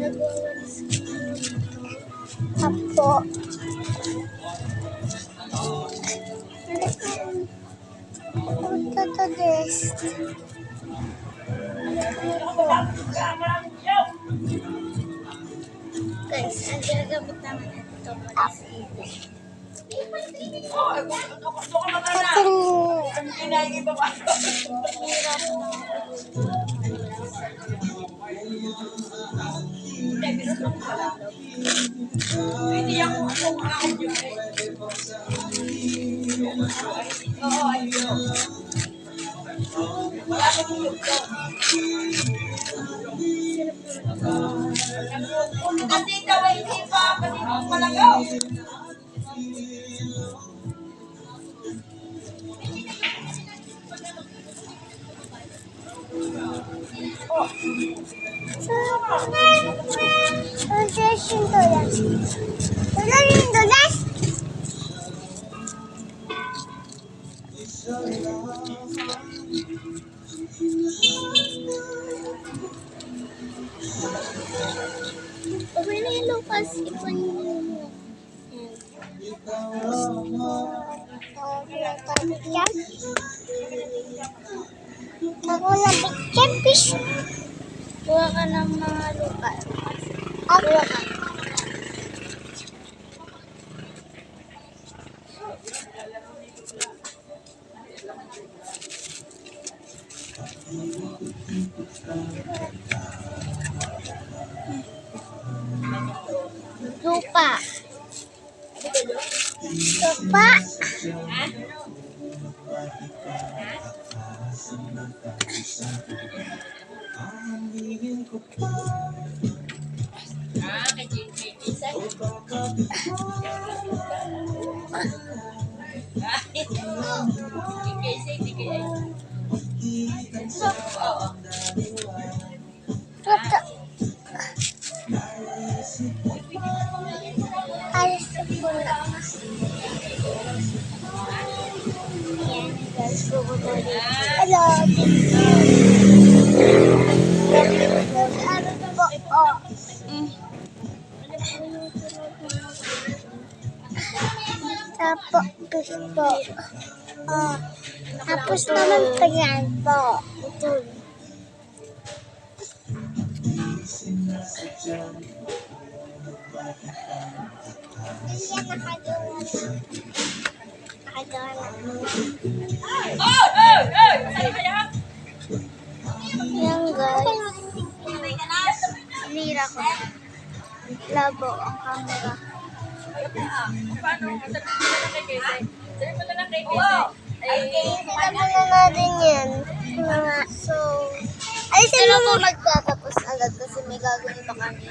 Nagwawalis apo. Punta to this. Guys, ang ginagamit naman ito malis. Lukas, ipon mo. Ako labit dyan, fish. Kuha ka ng mga Lukas. Ako ka. Lupa. Lupa. Alis ko na. Ayan guys, pupunta dito. Hello. Ano to po? Oh. Tapos po. Oh. Tapos naman pa yan po. Ito. Hindi nakagawa na. Nakagawa na. Yan guys. Lira ko. Labo ang camera. Sabi na natin yan. So, alisin mo magtatapos agad kasi may gagawin pa kami.